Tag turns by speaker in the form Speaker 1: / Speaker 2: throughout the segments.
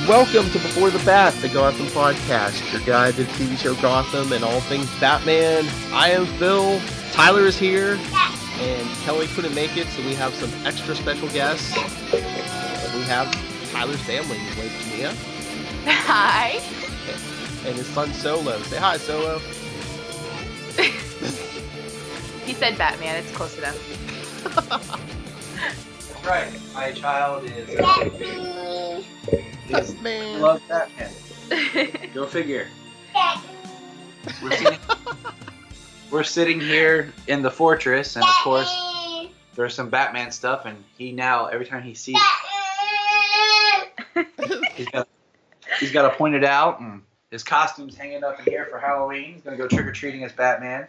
Speaker 1: Welcome to Before the Bat, the Gotham podcast, your guide to the TV show Gotham and all things Batman. I am Phil, Tyler is here, and Kelly couldn't make it, so we have some extra special guests. We have Tyler's family, like Mia.
Speaker 2: Hi.
Speaker 1: And his son Solo. Say hi, Solo.
Speaker 2: He said Batman, it's close enough.
Speaker 3: That's right. My child is
Speaker 1: Batman.
Speaker 3: loves Batman. Go figure. We're sitting here in the fortress, and of course, there's some Batman stuff. And he now, every time he sees, he's got to point it out. And his costume's hanging up in here for Halloween. He's gonna go trick or treating as Batman.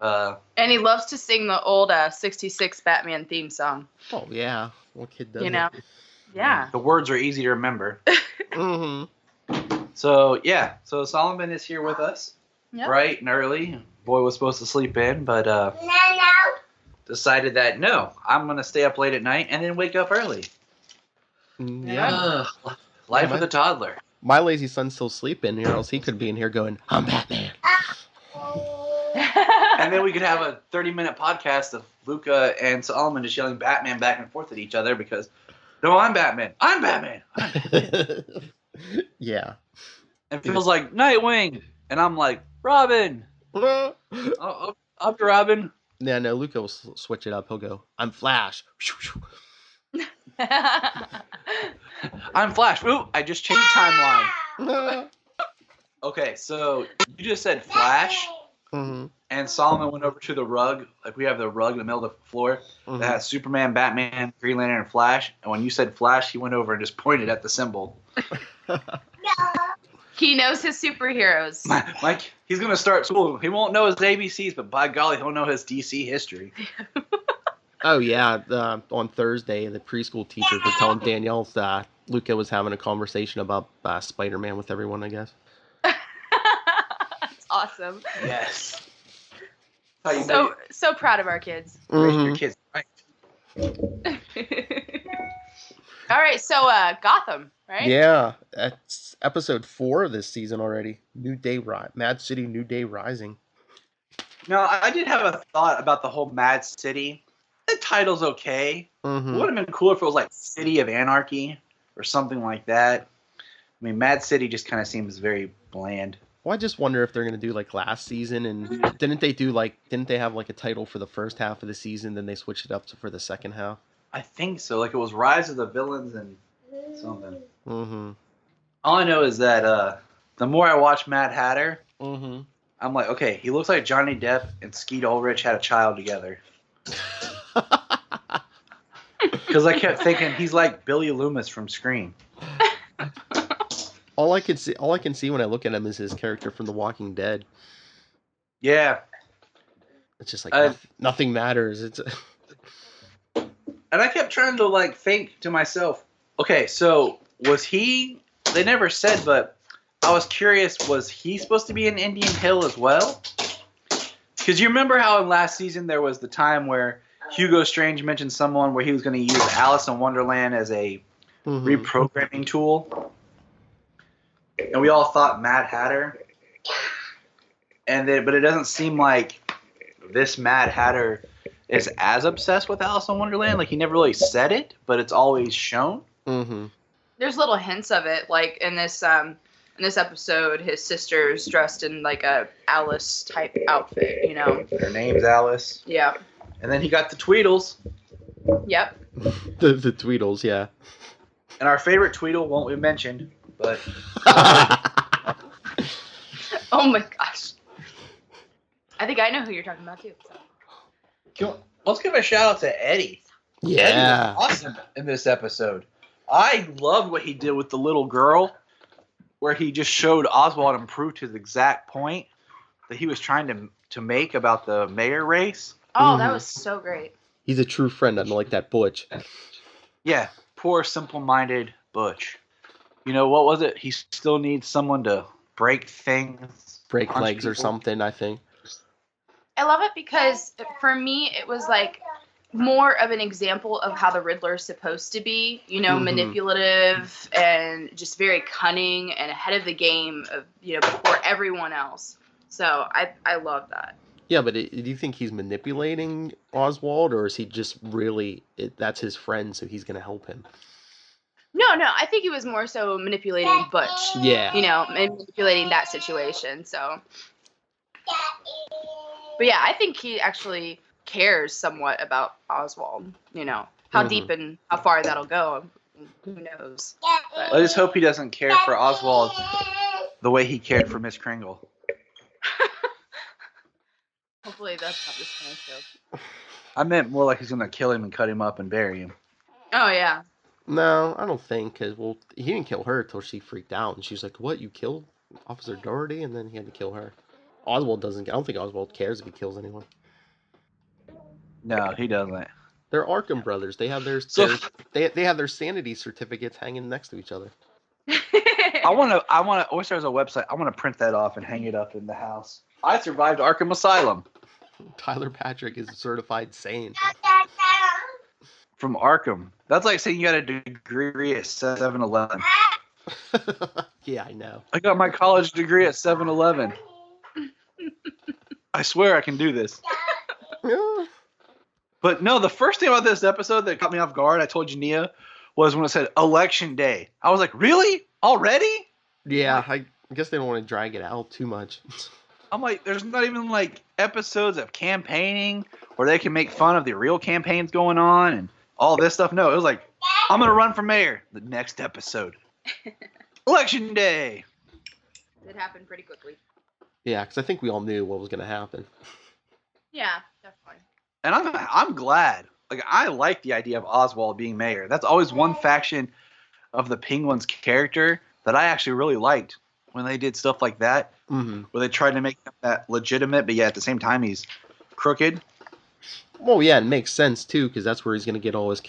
Speaker 2: And he loves to sing the old 66 Batman theme song.
Speaker 1: Oh, yeah. What kid doesn't?
Speaker 2: You know? Yeah.
Speaker 3: The words are easy to remember.
Speaker 1: Mm-hmm.
Speaker 3: So Solomon is here with us,
Speaker 2: Yep.
Speaker 3: bright and early. Boy was supposed to sleep in, but decided that no, I'm gonna stay up late at night and then wake up early.
Speaker 1: Yeah.
Speaker 3: Life of the toddler.
Speaker 1: My lazy son's still sleeping, or else he could be in here going, I'm Batman.
Speaker 3: And then we could have a 30-minute podcast of Luca and Solomon just yelling Batman back and forth at each other because, no, I'm Batman. I'm Batman.
Speaker 1: Yeah.
Speaker 3: And Phil's like, Nightwing. And I'm like, Robin. Up to Robin.
Speaker 1: Yeah, no, Luca will switch it up. He'll go, I'm Flash.
Speaker 3: I'm Flash. Ooh, I just changed timeline. Okay, so you just said Flash.
Speaker 1: Mm-hmm.
Speaker 3: And Solomon went over to the rug. Like, we have the rug in the middle of the floor that has Superman, Batman, Green Lantern, and Flash. And when you said Flash, he went over and just pointed at the symbol.
Speaker 2: He knows his superheroes.
Speaker 3: Mike, he's going to start school. He won't know his ABCs, but by golly, he'll know his DC history.
Speaker 1: Oh, yeah. On Thursday, the preschool teachers were telling Danielle that Luca was having a conversation about Spider-Man with everyone, I guess.
Speaker 2: That's awesome.
Speaker 3: Yes.
Speaker 2: So proud of our kids.
Speaker 3: Raise your kids right.
Speaker 2: All right, so Gotham, right?
Speaker 1: Yeah, that's episode 4 of this season already. Mad City, New Day Rising.
Speaker 3: Now, I did have a thought about the whole Mad City. The title's okay.
Speaker 1: Mm-hmm.
Speaker 3: It would have been cooler if it was like City of Anarchy or something like that. I mean, Mad City just kind of seems very bland.
Speaker 1: Well, I just wonder if they're gonna do like last season, and didn't they have like a title for the first half of the season, then they switched it up for the second half?
Speaker 3: I think so. Like, it was Rise of the Villains and something.
Speaker 1: Mm-hmm.
Speaker 3: All I know is that the more I watch Mad Hatter,
Speaker 1: Mm-hmm.
Speaker 3: I'm like, okay, he looks like Johnny Depp and Skeet Ulrich had a child together. Because I kept thinking he's like Billy Loomis from Scream.
Speaker 1: All I can see when I look at him is his character from The Walking Dead.
Speaker 3: Yeah.
Speaker 1: It's just like nothing matters. It's
Speaker 3: And I kept trying to like think to myself, okay, so was he? They never said, but I was curious. Was he supposed to be in Indian Hill as well? Because you remember how in last season there was the time where Hugo Strange mentioned someone where he was going to use Alice in Wonderland as a reprogramming tool, and we all thought Mad Hatter. But it doesn't seem like this Mad Hatter is as obsessed with Alice in Wonderland. Like, he never really said it, but it's always shown.
Speaker 1: Mm-hmm.
Speaker 2: There's little hints of it, like in this episode, his sister's dressed in like a Alice type outfit, you know.
Speaker 3: Her name's Alice.
Speaker 2: Yeah.
Speaker 3: And then he got the Tweedles.
Speaker 2: Yep.
Speaker 1: the Tweedles, yeah.
Speaker 3: And our favorite Tweedle won't be mentioned, but
Speaker 2: Oh my gosh. I think I know who you're talking about too. So.
Speaker 3: let's give a shout out to Eddie.
Speaker 1: Yeah.
Speaker 3: Eddie was awesome in this episode. I loved what he did with the little girl, where he just showed Oswald and proved his exact point that he was trying to make about the mayor race.
Speaker 2: Oh, that was so great.
Speaker 1: He's a true friend, unlike that Butch.
Speaker 3: Yeah, poor simple-minded Butch. You know, what was it? He still needs someone to break things.
Speaker 1: Break
Speaker 3: punch
Speaker 1: legs or
Speaker 3: people.
Speaker 1: something, I think.
Speaker 2: I love it because for me, it was like more of an example of how the Riddler is supposed to be, manipulative and just very cunning and ahead of the game of, before everyone else. So I love that.
Speaker 1: Yeah, but do you think he's manipulating Oswald, or is he just really, that's his friend, so he's going to help him?
Speaker 2: No, I think he was more so manipulating Butch.
Speaker 1: Yeah.
Speaker 2: Manipulating that situation, so. But yeah, I think he actually cares somewhat about Oswald. How deep and how far that'll go, who knows. But.
Speaker 3: I just hope he doesn't care for Oswald the way he cared for Miss Kringle.
Speaker 2: Hopefully that's not this kind of show.
Speaker 3: I meant more like he's gonna kill him and cut him up and bury him.
Speaker 2: Oh yeah.
Speaker 1: No, I don't think, because, he didn't kill her until she freaked out, and she was like, what, you killed Officer Doherty? And then he had to kill her. I don't think Oswald cares if he kills anyone.
Speaker 3: No, he doesn't.
Speaker 1: They're Arkham brothers. They have they have their sanity certificates hanging next to each other.
Speaker 3: I wish there was a website. I want to print that off and hang it up in the house. I survived Arkham Asylum.
Speaker 1: Tyler Patrick is certified sane.
Speaker 3: From Arkham. That's like saying you got a degree at 7-Eleven.
Speaker 1: Yeah, I know.
Speaker 3: I got my college degree at 7-Eleven. I swear I can do this.
Speaker 1: Yeah.
Speaker 3: But no, the first thing about this episode that caught me off guard, I told you, Nia, was when it said Election Day. I was like, really? Already?
Speaker 1: Yeah, I guess they don't want to drag it out too much.
Speaker 3: I'm like, there's not even like episodes of campaigning where they can make fun of the real campaigns going on and all this stuff. No, it was like, I'm going to run for mayor. The next episode. Election Day.
Speaker 2: It happened pretty quickly.
Speaker 1: Yeah, because I think we all knew what was going to happen.
Speaker 2: Yeah, definitely.
Speaker 3: And I'm glad. Like, I like the idea of Oswald being mayor. That's always one faction of the Penguin's character that I actually really liked when they did stuff like that, where they tried to make him that legitimate, but yet at the same time he's crooked.
Speaker 1: Well, yeah, it makes sense too, because that's where he's going to get all his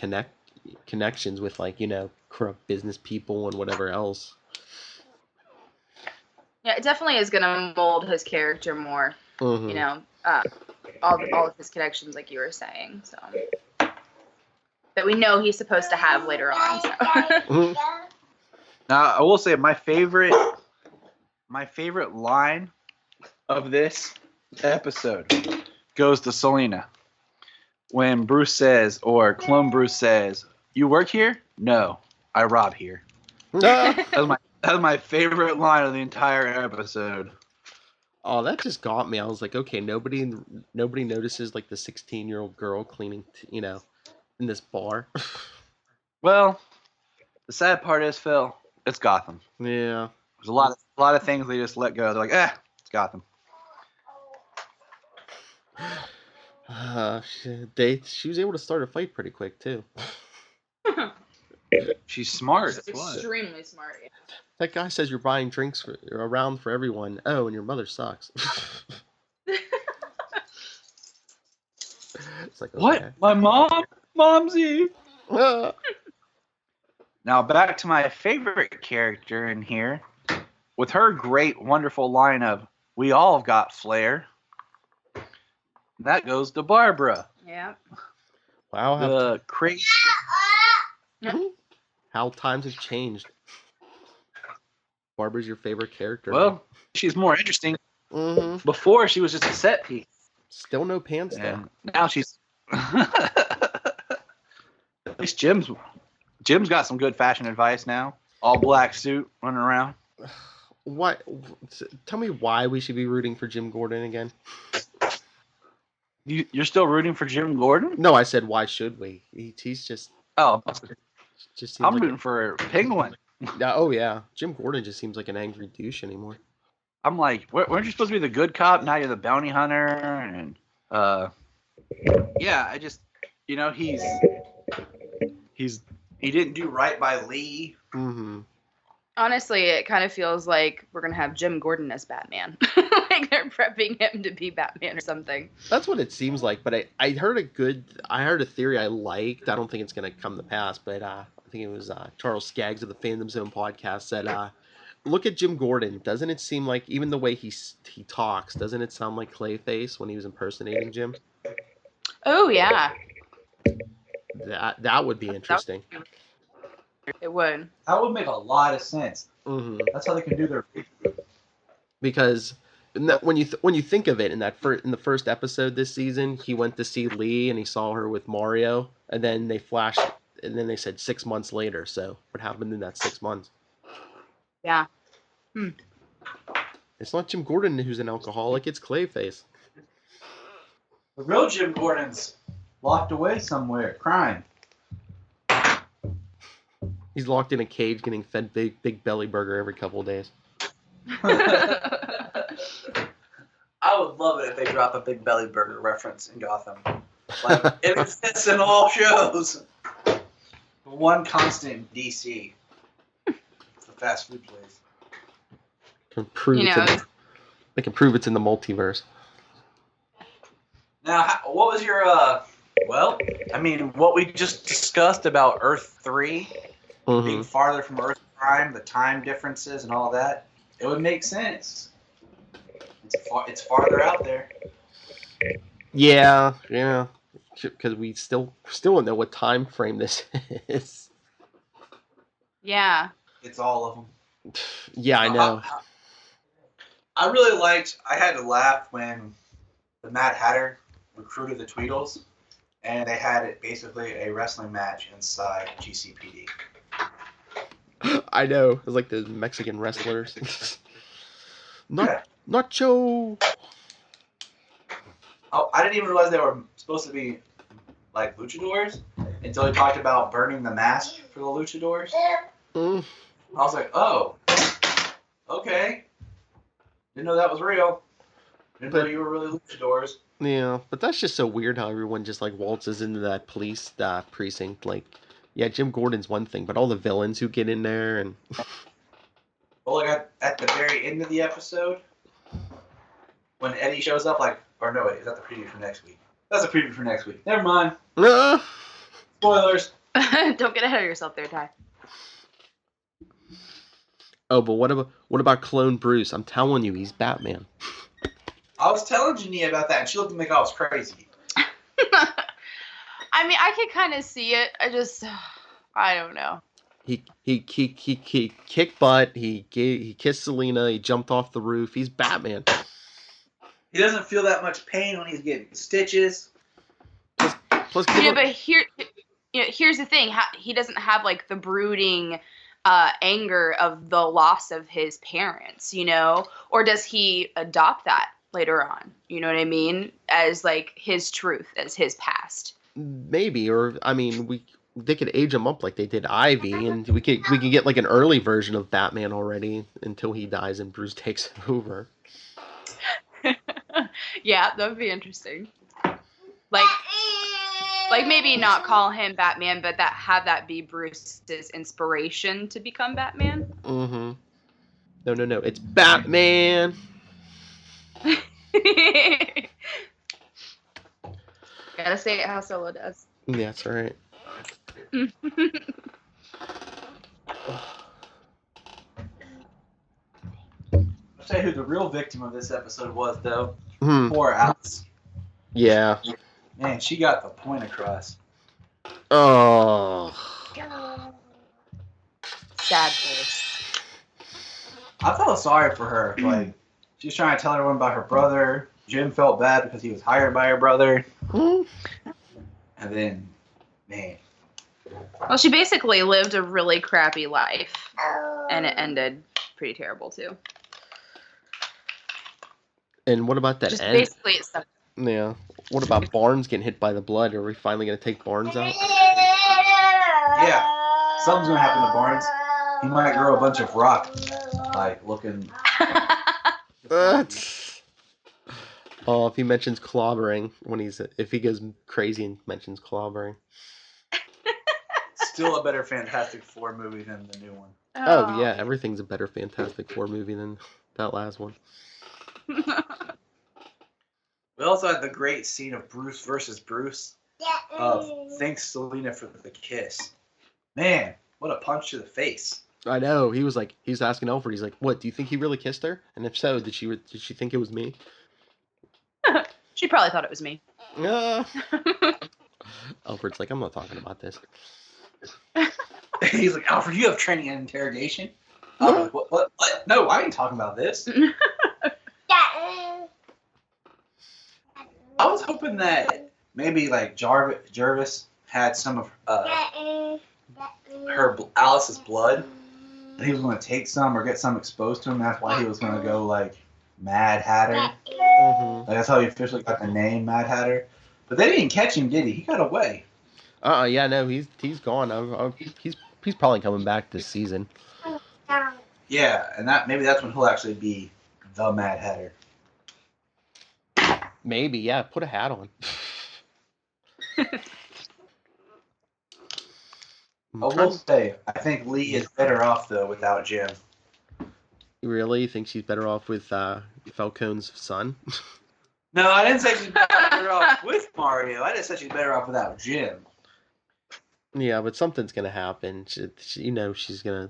Speaker 1: connections with, like, corrupt business people and whatever else.
Speaker 2: Yeah, it definitely is going to mold his character more. All of his connections, like you were saying, so that we know he's supposed to have later on. So.
Speaker 3: Now, I will say my favorite line of this episode goes to Selena. When Bruce says, or Clone Bruce says, "You work here? No, I rob here." That was my favorite line of the entire episode.
Speaker 1: Oh, that just got me. I was like, okay, nobody notices, like, the 16-year-old girl cleaning, in this bar.
Speaker 3: Well, the sad part is, Phil, it's Gotham.
Speaker 1: Yeah.
Speaker 3: There's a lot of things they just let go. They're like, it's Gotham.
Speaker 1: She was able to start a fight pretty quick too.
Speaker 3: She's smart.
Speaker 2: Extremely smart. Yeah.
Speaker 1: That guy says you're buying drinks around for everyone. Oh, and your mother sucks. It's like, okay.
Speaker 3: What? My mom? Momsy? Now back to my favorite character in here. With her great, wonderful line of, "We all got flair." That goes to Barbara.
Speaker 2: Yeah.
Speaker 1: Wow.
Speaker 3: The crazy.
Speaker 1: How times have changed. Barbara's your favorite character.
Speaker 3: Well, she's more interesting.
Speaker 1: Mm-hmm.
Speaker 3: Before, she was just a set piece.
Speaker 1: Still no pants, though.
Speaker 3: Now she's... At least Jim's got some good fashion advice now. All black suit, running around.
Speaker 1: What? Tell me why we should be rooting for Jim Gordon again.
Speaker 3: You're still rooting for Jim Gordon?
Speaker 1: No, I said why should we? He's just...
Speaker 3: Oh,
Speaker 1: just
Speaker 3: I'm rooting for Penguin.
Speaker 1: Oh, yeah. Jim Gordon just seems like an angry douche anymore.
Speaker 3: I'm like, weren't you supposed to be the good cop? Now you're the bounty hunter. And, yeah, I just, he didn't do right by Lee.
Speaker 1: Mm-hmm.
Speaker 2: Honestly, it kind of feels like we're going to have Jim Gordon as Batman. Like they're prepping him to be Batman or something.
Speaker 1: That's what it seems like, but I heard a theory I liked. I don't think it's going to come to pass, but I think it was Charles Skaggs of the Fandom Zone podcast said, look at Jim Gordon. Doesn't it seem like, even the way he talks, doesn't it sound like Clayface when he was impersonating Jim?
Speaker 2: Oh, yeah.
Speaker 1: That would be interesting.
Speaker 2: It would.
Speaker 3: That would make a lot of sense.
Speaker 1: Hmm.
Speaker 3: That's how they can do their.
Speaker 1: Because when you think of it, in the first episode this season, he went to see Lee and he saw her with Mario, and then they flashed, and then they said 6 months later. So what happened in that 6 months?
Speaker 2: Yeah.
Speaker 1: It's not Jim Gordon who's an alcoholic; it's Clayface.
Speaker 3: The real Jim Gordon's locked away somewhere, crying.
Speaker 1: He's locked in a cage, getting fed big belly burger every couple of days.
Speaker 3: I would love it if they drop a Big Belly Burger reference in Gotham. Like, it fits in all shows. One constant in DC. It's the fast food place.
Speaker 1: They can prove it's in the multiverse.
Speaker 3: Now, what was your, what we just discussed about Earth 3 being farther from Earth Prime, the time differences and all that, it would make sense. It's farther out there.
Speaker 1: Yeah, because we still don't know what time frame this is.
Speaker 2: Yeah.
Speaker 3: It's all of them.
Speaker 1: Yeah, I know.
Speaker 3: I really liked. I had to laugh when the Mad Hatter recruited the Tweedles, and they had basically a wrestling match inside GCPD.
Speaker 1: I know. It was like the Mexican wrestlers. Nacho.
Speaker 3: Oh, I didn't even realize they were supposed to be like luchadors until he talked about burning the mask for the luchadors. I was like, oh, okay. Didn't know that was real. Didn't know you were really luchadors.
Speaker 1: Yeah, but that's just so weird how everyone just like waltzes into that police precinct. Like, yeah, Jim Gordon's one thing, but all the villains who get in there and.
Speaker 3: Well, like at the very end of the episode, when Eddie shows up, is that the preview for next week? That's a preview for next week. Never mind. Spoilers.
Speaker 2: Don't get ahead of yourself there, Ty.
Speaker 1: Oh, but what about Clone Bruce? I'm telling you, he's Batman.
Speaker 3: I was telling Jania about that, and she looked at me like I was crazy.
Speaker 2: I mean, I could kind of see it. I don't know.
Speaker 1: He kicked butt. He kissed Selena. He jumped off the roof. He's Batman.
Speaker 3: He doesn't feel that much pain when he's getting stitches.
Speaker 2: But here's the thing. He doesn't have like the brooding anger of the loss of his parents, or does he adopt that later on? You know what I mean? As like his truth, as his past.
Speaker 1: Maybe, or I mean, they could age him up like they did Ivy, and we could get like an early version of Batman already until he dies and Bruce takes over.
Speaker 2: Yeah, that would be interesting. Like maybe not call him Batman, but have that be Bruce's inspiration to become Batman.
Speaker 1: Mm-hmm. No, it's Batman.
Speaker 2: Gotta say it how Solo does.
Speaker 1: Yeah, that's right.
Speaker 3: I'll tell you who the real victim of this episode was, though. Poor Alice.
Speaker 1: Yeah.
Speaker 3: Man, she got the point across.
Speaker 1: Oh.
Speaker 2: Sad face.
Speaker 3: I felt sorry for her. Like, she was trying to tell everyone about her brother. Jim felt bad because he was hired by her brother. And then, man.
Speaker 2: Well, she basically lived a really crappy life. And it ended pretty terrible, too.
Speaker 1: And what about that
Speaker 2: Just
Speaker 1: end?
Speaker 2: basically it's
Speaker 1: Yeah. What about Barnes getting hit by the blood? Are we finally going to take Barnes out?
Speaker 3: Yeah. Something's going to happen to Barnes. He might grow a bunch of rock. Like, looking...
Speaker 1: Oh, if he mentions clobbering if he goes crazy and mentions clobbering.
Speaker 3: Still a better Fantastic Four movie than the new one.
Speaker 1: Oh yeah, everything's a better Fantastic Four movie than that last one.
Speaker 3: We also had the great scene of Bruce versus Bruce. Thanks Selena for the kiss. Man, what a punch to the face.
Speaker 1: I know. He was asking Alfred. He's like, "What? Do you think he really kissed her? And if so, did she think it was me?"
Speaker 2: She probably thought it was me.
Speaker 1: Alfred's like, I'm not talking about this.
Speaker 3: He's like, Alfred, you have training in interrogation? I'm like, what? No, I ain't talking about this. I was hoping that maybe like Jervis had some of Alice's blood, and he was going to take some or get some exposed to him. That's why he was going to go like Mad Hatter.
Speaker 1: Mm-hmm.
Speaker 3: Like, that's how he officially got the name Mad Hatter. But they didn't catch him, did he? He got away.
Speaker 1: Yeah, no, he's gone. He's probably coming back this season.
Speaker 3: Yeah, and maybe that's when he'll actually be the Mad Hatter.
Speaker 1: Maybe, yeah. Put a hat on.
Speaker 3: I will say, I think Lee is better off though without Jim.
Speaker 1: You really think she's better off with Falcone's son?
Speaker 3: No, I didn't say she's better off with Mario. I just said she's better off without Jim.
Speaker 1: Yeah, but something's gonna happen. She's gonna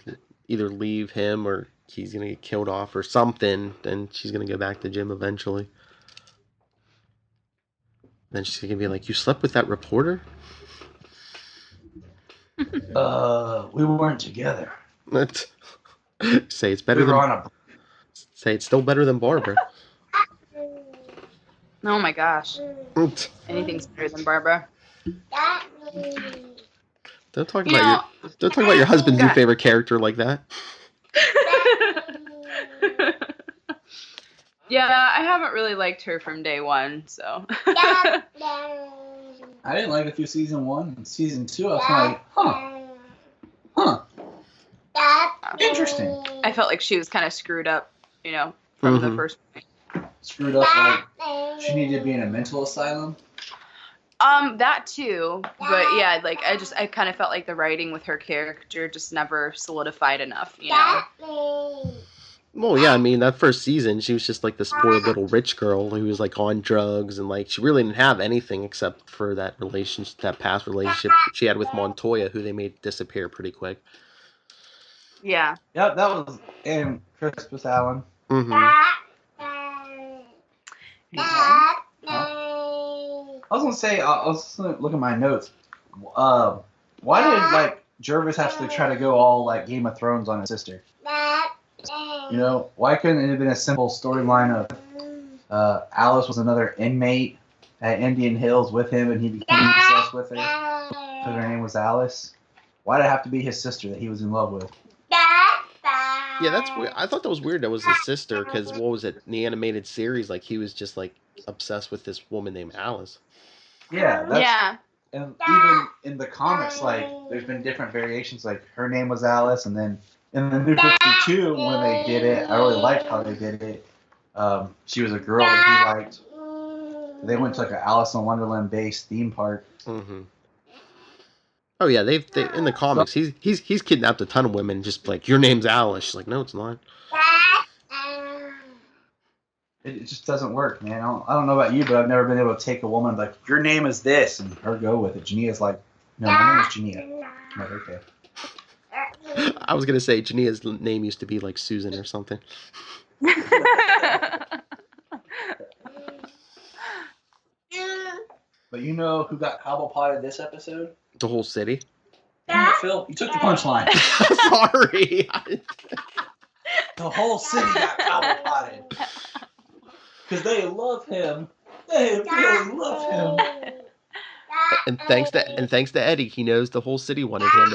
Speaker 1: either leave him or he's gonna get killed off or something, and she's gonna go back to Jim eventually. Then she's gonna be like, "You slept with that reporter?"
Speaker 3: We weren't together.
Speaker 1: Say it's better Say it's still better than Barbara.
Speaker 2: Oh my gosh. Anything's better than Barbara.
Speaker 1: Don't talk about your husband's new favorite character like that.
Speaker 2: Yeah, I haven't really liked her from day one, so.
Speaker 3: I didn't like it through season 1 and season 2. I was like, interesting.
Speaker 2: I felt like she was kind of screwed up, from the first point.
Speaker 3: Screwed up, like she needed to be in a mental asylum.
Speaker 2: That too, but yeah, like I kind of felt like the writing with her character just never solidified enough,
Speaker 1: Well, yeah, I mean, that first season, she was just like the spoiled little rich girl who was like on drugs, and like she really didn't have anything except for that past relationship she had with Montoya, who they made disappear pretty quick.
Speaker 2: Yeah.
Speaker 3: Yep, that was in Crispus Allen.
Speaker 1: Mm-hmm.
Speaker 3: I was gonna say, I was gonna look at my notes. Why did like Jervis have to try to go all like Game of Thrones on his sister? Why couldn't it have been a simple storyline of Alice was another inmate at Indian Hills with him, and he became obsessed with her because her name was Alice? Why did it have to be his sister that he was in love with?
Speaker 1: Yeah, that's weird. I thought that was weird. That was his sister, because what was it in the animated series? Like he was just like obsessed with this woman named Alice.
Speaker 3: Yeah. And even in the comics, like there's been different variations. Like her name was Alice, and then in the New 52, when they did it, I really liked how they did it. She was a girl that he liked. They went to like an Alice in Wonderland based theme park.
Speaker 1: Mm-hmm. Oh yeah, they in the comics he's kidnapped a ton of women. Just like, your name's Alice. She's like, no, it's not.
Speaker 3: It just doesn't work, man. I don't know about you, but I've never been able to take a woman like, your name is this, and her go with it. Jania's like, no, my name is Jania. I'm like, okay.
Speaker 1: I was gonna say Jania's name used to be like Susan or something.
Speaker 3: But you know who got cobblepotted this episode?
Speaker 1: The whole city.
Speaker 3: Phil, you took the punchline.
Speaker 1: Sorry.
Speaker 3: The whole city got cobblepotted. Because they love him. They really love him.
Speaker 1: And thanks to Eddie, he knows the whole city wanted him,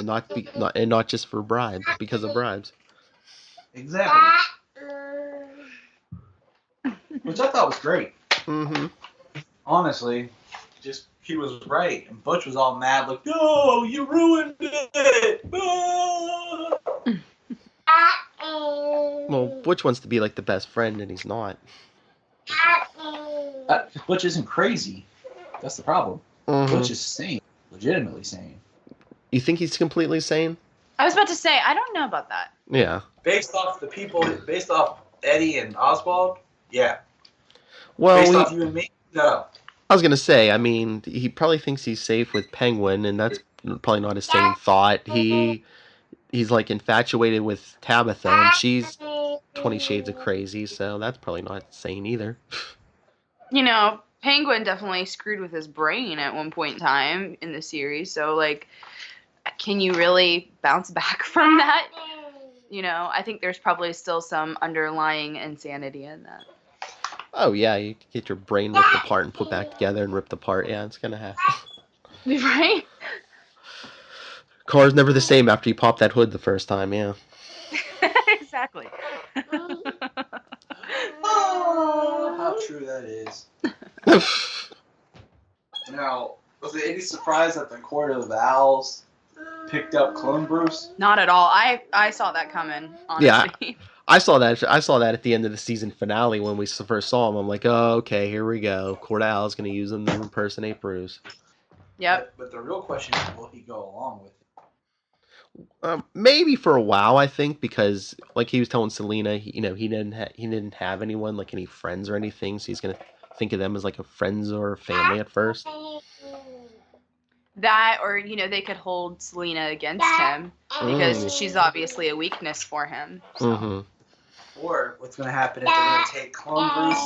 Speaker 1: and not just for bribes, because of bribes.
Speaker 3: Exactly. Which I thought was great.
Speaker 1: Mm-hmm.
Speaker 3: Honestly, just he was right, and Butch was all mad, like, "No, you ruined it!"
Speaker 1: Well, Butch wants to be like the best friend, and he's not.
Speaker 3: Butch isn't crazy. That's the problem.
Speaker 1: Mm-hmm.
Speaker 3: Butch is sane, legitimately sane.
Speaker 1: You think he's completely sane?
Speaker 2: I was about to say, I don't know about that.
Speaker 1: Yeah.
Speaker 3: Based off Eddie and Oswald, yeah.
Speaker 1: Well,
Speaker 3: based off you and me, no.
Speaker 1: I was gonna say, I mean, he probably thinks he's safe with Penguin, and that's probably not a sane thought. He's like infatuated with Tabitha, and she's 20 shades of crazy, so that's probably not sane either.
Speaker 2: Penguin definitely screwed with his brain at one point in time in the series. So, like, can you really bounce back from that? I think there's probably still some underlying insanity in that.
Speaker 1: Oh, yeah, you can get your brain ripped apart and put back together and ripped apart. Yeah, it's going to happen.
Speaker 2: Right?
Speaker 1: Car's never the same after you pop that hood the first time, yeah.
Speaker 2: Exactly.
Speaker 3: Oh, how true that is. Now, was it any surprise that the Court of Owls picked up Clone Bruce?
Speaker 2: Not at all. I saw that coming, honestly.
Speaker 1: Yeah, I saw that at the end of the season finale when we first saw him. I'm like, oh, okay, here we go. Court of Owls going to use him to impersonate Bruce.
Speaker 2: Yep.
Speaker 3: But the real question is, will he go along with it?
Speaker 1: Maybe for a while, I think, because like he was telling Selena, he didn't have anyone, like any friends or anything, so he's gonna think of them as like a friends or a family at first.
Speaker 2: That, or they could hold Selena against him because she's obviously a weakness for him. So.
Speaker 1: Mm-hmm.
Speaker 3: Or what's going to happen if they're going to take Clone Bruce?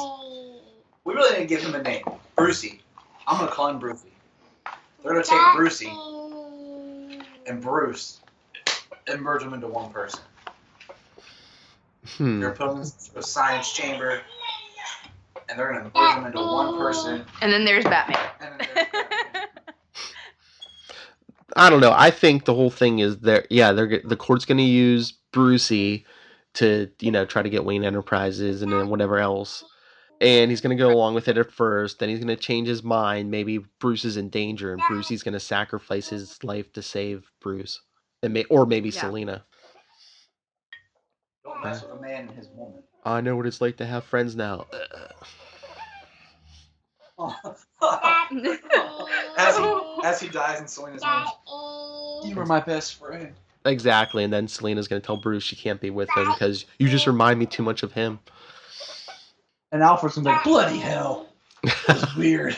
Speaker 3: We really didn't give him a name. Brucey. I'm going to call him Brucey. They're going to take Brucey and Bruce and merge them into one person. They're going to put them in a science chamber and they're going to merge them into one person.
Speaker 2: And then there's Batman.
Speaker 1: I don't know. I think the whole thing is the court's going to use Brucey to, try to get Wayne Enterprises and then whatever else. And he's going to go along with it at first. Then he's going to change his mind. Maybe Bruce is in danger and Brucey's going to sacrifice his life to save Bruce. Or maybe Selena.
Speaker 3: Don't mess with a man and his woman.
Speaker 1: I know what it's like to have friends now.
Speaker 3: As he dies in Selena's arms, you were my best friend.
Speaker 1: Exactly, and then Selena's going to tell Bruce she can't be with him because you just remind me too much of him.
Speaker 3: And Alfred's going to be like, bloody hell. That's weird.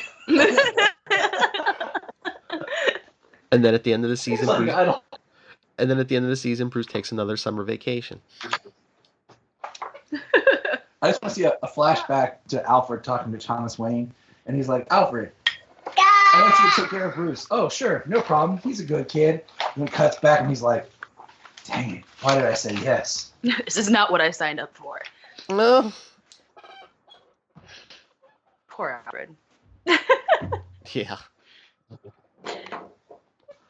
Speaker 1: And then at the end of the season, Bruce takes another summer vacation.
Speaker 3: I just want to see a flashback to Alfred talking to Thomas Wayne, and he's like, Alfred, I want you to take care of Bruce. Oh, sure, no problem. He's a good kid. And then cuts back, and he's like, dang it, why did I say yes?
Speaker 2: This is not what I signed up for.
Speaker 1: No.
Speaker 2: Poor Alfred.
Speaker 1: Yeah.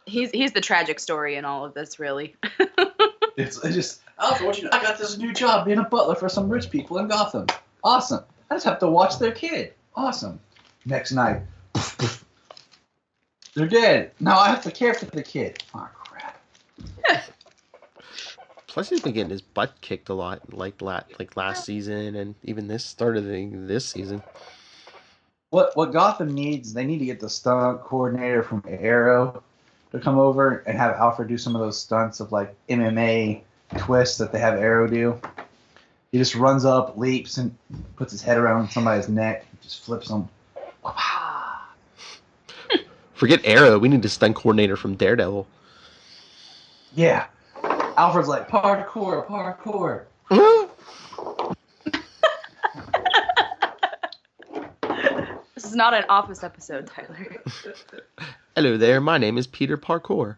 Speaker 2: He's the tragic story in all of this, really.
Speaker 3: It's just, Alfred, I got this new job being a butler for some rich people in Gotham. Awesome. I just have to watch their kid. Awesome. Next night, they're dead. Now I have to care for the kid. Oh, crap.
Speaker 1: Plus, he's been getting his butt kicked a lot, like last season, and even this season.
Speaker 3: What Gotham needs, they need to get the stunt coordinator from Arrow to come over and have Alfred do some of those stunts of like MMA twists that they have Arrow do. He just runs up, leaps, and puts his head around somebody's neck, and just flips them.
Speaker 1: Forget Arrow. We need a stunt coordinator from Daredevil.
Speaker 3: Yeah. Alfred's like, parkour.
Speaker 2: This is not an Office episode, Tyler.
Speaker 1: Hello there, my name is Peter Parkour.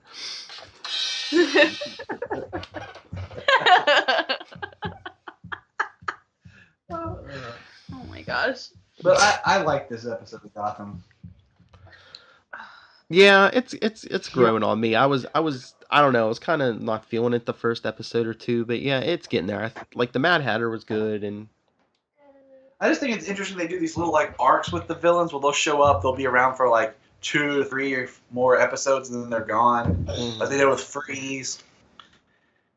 Speaker 2: Oh my gosh.
Speaker 3: But I like this episode of Gotham.
Speaker 1: Yeah, it's growing on me. I don't know, I was kind of not feeling it the first episode or two, but yeah, it's getting there. Like the Mad Hatter was good, and
Speaker 3: I just think it's interesting they do these little like arcs with the villains where they'll show up, they'll be around for like 2 to 3 or more episodes, and then they're gone. Like they did with Freeze.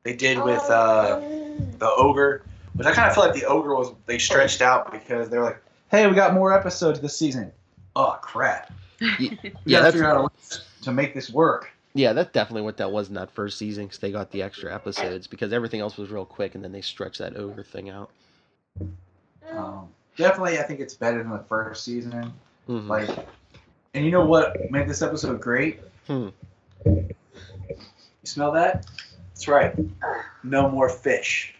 Speaker 3: They did with the Ogre, which I kind of feel like the Ogre they stretched out because they were like, hey, we got more episodes this season. Oh, crap.
Speaker 1: Yeah,
Speaker 3: gotta figure out a way to make this work.
Speaker 1: Yeah, that's definitely what that was in that first season, because they got the extra episodes, because everything else was real quick, and then they stretched that Ogre thing out.
Speaker 3: Definitely, I think it's better than the first season.
Speaker 1: Mm-hmm.
Speaker 3: Like, and you know what made this episode great? You smell that? That's right. No more fish.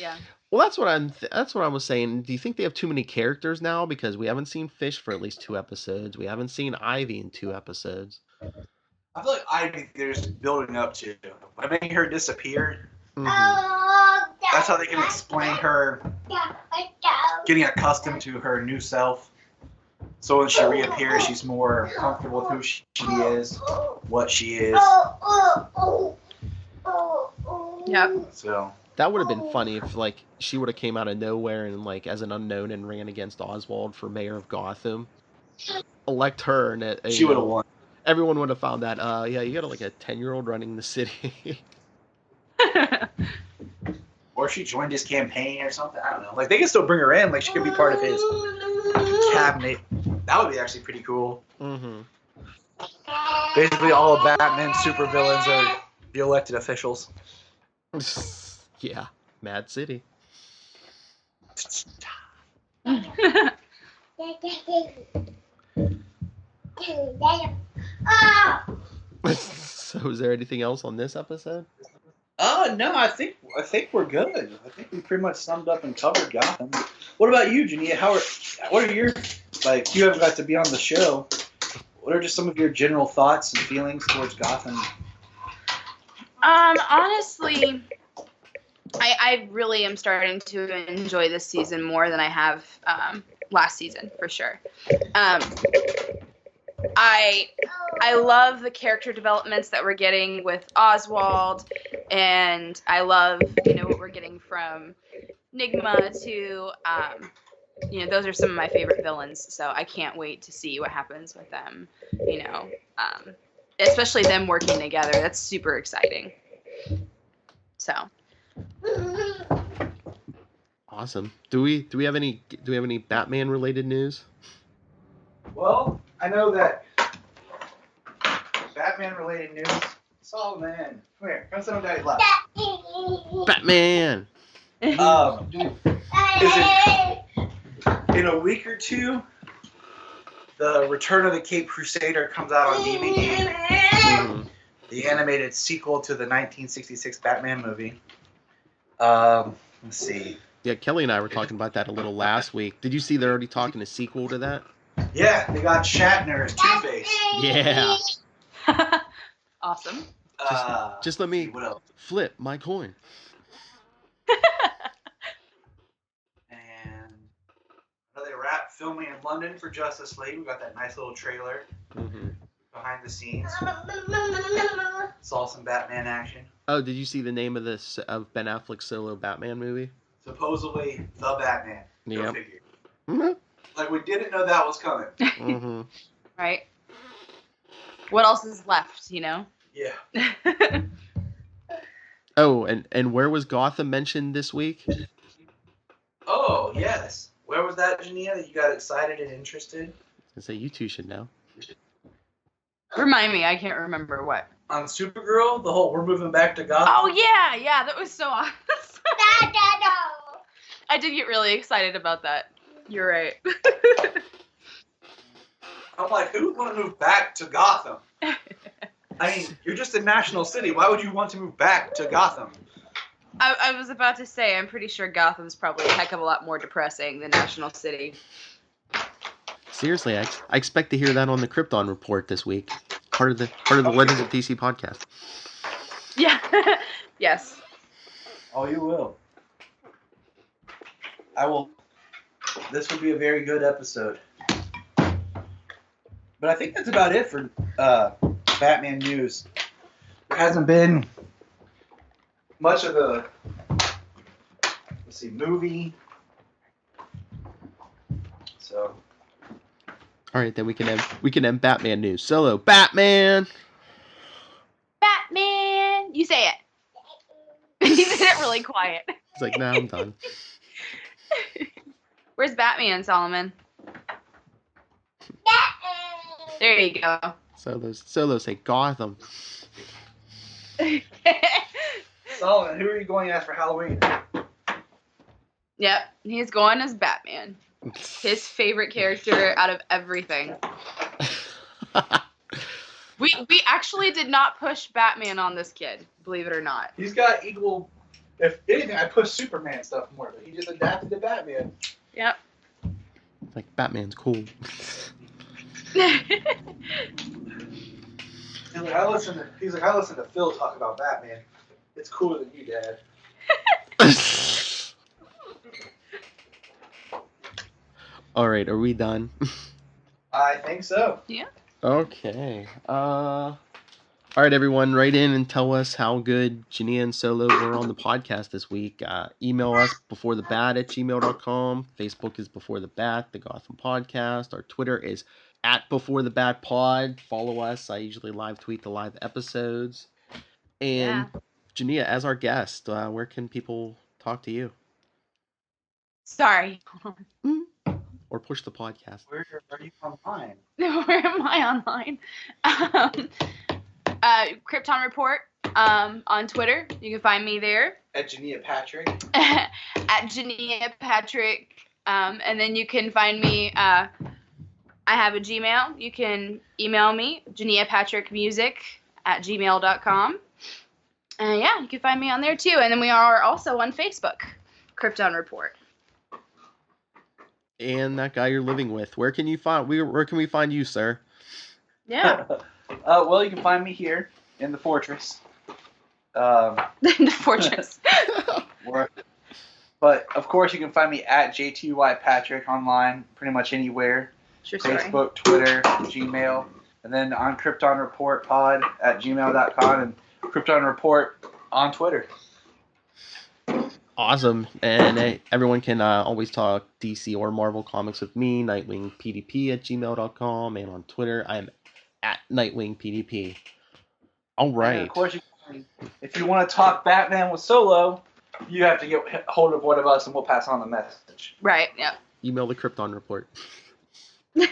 Speaker 2: Yeah.
Speaker 1: Well, that's what I was saying. Do you think they have too many characters now? Because we haven't seen Fish for at least 2 episodes. We haven't seen Ivy in 2 episodes.
Speaker 3: I feel like Ivy they're just building up to. By making her disappear,
Speaker 1: Mm-hmm.
Speaker 3: that's how they can explain her getting accustomed to her new self. So when she reappears, she's more comfortable with who she is, what she is.
Speaker 2: Yep.
Speaker 3: So
Speaker 1: That would have been funny if like she would have came out of nowhere and like as an unknown and ran against Oswald for mayor of Gotham. Elect her and
Speaker 3: she would have won.
Speaker 1: everyone would have found that. Yeah, you got like a 10-year-old running the city.
Speaker 3: Or she joined his campaign or something. I don't know. Like they can still bring her in. Like she could be part of his cabinet. That would be actually pretty cool.
Speaker 1: Mm-hmm.
Speaker 3: Basically, all of Batman's supervillains are the elected officials.
Speaker 1: Yeah, Mad City. So, is there anything else on this episode?
Speaker 3: No, I think we're good. I think we pretty much summed up and covered Gotham. What about you, Jania? What are your you haven't got to be on the show. What are just some of your general thoughts and feelings towards Gotham?
Speaker 2: Honestly, I really am starting to enjoy this season more than I have last season, for sure. I love the character developments that we're getting with Oswald, and I love, what we're getting from Nigma to, those are some of my favorite villains, so I can't wait to see what happens with them, especially them working together. That's super exciting. So.
Speaker 1: Awesome. Do we have any Batman related news?
Speaker 3: Well, I know that Batman related news. Solomon, come here. Come sit on Daddy's lap.
Speaker 1: Batman.
Speaker 3: Is it in a week or two? The Return of the Caped Crusader comes out on DVD.
Speaker 1: Mm-hmm.
Speaker 3: The animated sequel to the 1966 Batman movie. Let's see.
Speaker 1: Yeah, Kelly and I were talking about that a little last week. Did you see they're already talking a sequel to that?
Speaker 3: Yeah, they got Shatner as Two-Face.
Speaker 1: Yeah.
Speaker 2: Awesome.
Speaker 1: Just let me flip my coin.
Speaker 3: And they wrap filming in London for Justice League. We got that nice little trailer behind the scenes. Saw some Batman action.
Speaker 1: Oh, did you see the name of Ben Affleck's solo Batman movie?
Speaker 3: Supposedly the Batman.
Speaker 1: Yeah.
Speaker 3: Go figure. Like we didn't know that was coming.
Speaker 1: Mm-hmm.
Speaker 2: Right. What else is left?
Speaker 3: Yeah.
Speaker 1: Oh, and where was Gotham mentioned this week?
Speaker 3: Oh yes. Where was that, Jania, that you got excited and interested?
Speaker 1: I say you two should know.
Speaker 2: Remind me, I can't remember what.
Speaker 3: On Supergirl, the whole we're moving back to Gotham.
Speaker 2: Oh yeah, that was so awesome. I did get really excited about that. You're right.
Speaker 3: I'm like, who would want to move back to Gotham? I mean, you're just a national city. Why would you want to move back to Gotham?
Speaker 2: I was about to say, I'm pretty sure Gotham's probably a heck of a lot more depressing than National City.
Speaker 1: Seriously, I expect to hear that on the Krypton Report this week. Part of the Legends of DC podcast.
Speaker 2: Yeah. Yes.
Speaker 3: Oh, you will. I will. This would be a very good episode. But I think that's about it for Batman news. There hasn't been much of the movie. So.
Speaker 1: All right, then we can end Batman news. Solo Batman.
Speaker 2: Batman. You say it. You said it really quiet.
Speaker 1: It's like, nah, I'm done.
Speaker 2: Where's Batman, Solomon? There you go.
Speaker 1: Solo say Gotham.
Speaker 3: Solomon, who are you going as for Halloween?
Speaker 2: Yep, he's going as Batman. His favorite character out of everything. We actually did not push Batman on this kid, believe it or not.
Speaker 3: He's got equal If anything, I push Superman stuff more, but he just adapted to Batman.
Speaker 2: Yep.
Speaker 1: Like, Batman's cool.
Speaker 3: He's like, I listen to Phil talk about Batman. It's cooler than you, Dad.
Speaker 1: All right, are we done?
Speaker 3: I think so.
Speaker 2: Yeah.
Speaker 1: Okay. All right, everyone, write in and tell us how good Jania and Solo were on the podcast this week. Email us beforethebat@gmail.com. Facebook is Before the Bat, the Gotham Podcast. Our Twitter is @BeforeTheBatPod. Follow us. I usually live tweet the live episodes. And Jania, as our guest, where can people talk to you?
Speaker 2: Sorry.
Speaker 1: Or push the podcast.
Speaker 3: Where are you online?
Speaker 2: Where am I online? Krypton Report on Twitter. You can find me there.
Speaker 3: At Jania Patrick.
Speaker 2: At Jania Patrick. And then you can find me. I have a Gmail. You can email me, JaniaPatrickMusic@gmail.com. And yeah, you can find me on there too. And then we are also on Facebook, Krypton Report.
Speaker 1: And that guy you're living with. Where can we find you, sir?
Speaker 2: Yeah.
Speaker 3: Well, you can find me here in the fortress.
Speaker 2: The fortress.
Speaker 3: But of course, you can find me at JTY Patrick online, pretty much anywhere.
Speaker 2: Sure, sorry.
Speaker 3: Facebook, Twitter, Gmail, and then on Krypton Report Pod at gmail.com and Krypton Report on Twitter.
Speaker 1: Awesome. And everyone can always talk DC or Marvel Comics with me, nightwingpdp@gmail.com, and on Twitter, I'm at nightwingpdp. All right.
Speaker 3: And of course, if you want to talk Batman with Solo, you have to get hold of one of us, and we'll pass on the message.
Speaker 2: Right, yeah.
Speaker 1: Email the Krypton Report.
Speaker 2: Yeah.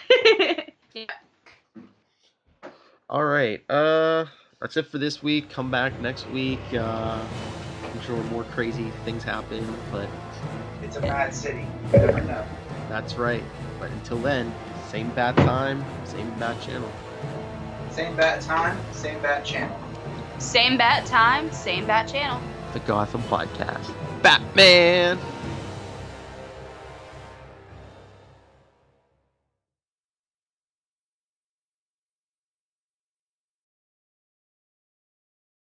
Speaker 1: All right. That's it for this week. Come back next week. I'm sure more crazy things happen, but
Speaker 3: It's a mad city. You never know.
Speaker 1: that's right. But until then, same bat time, same bat channel.
Speaker 3: Same bat time, same bat channel.
Speaker 2: Same bat time, same bat channel.
Speaker 1: The Gotham Podcast. Batman!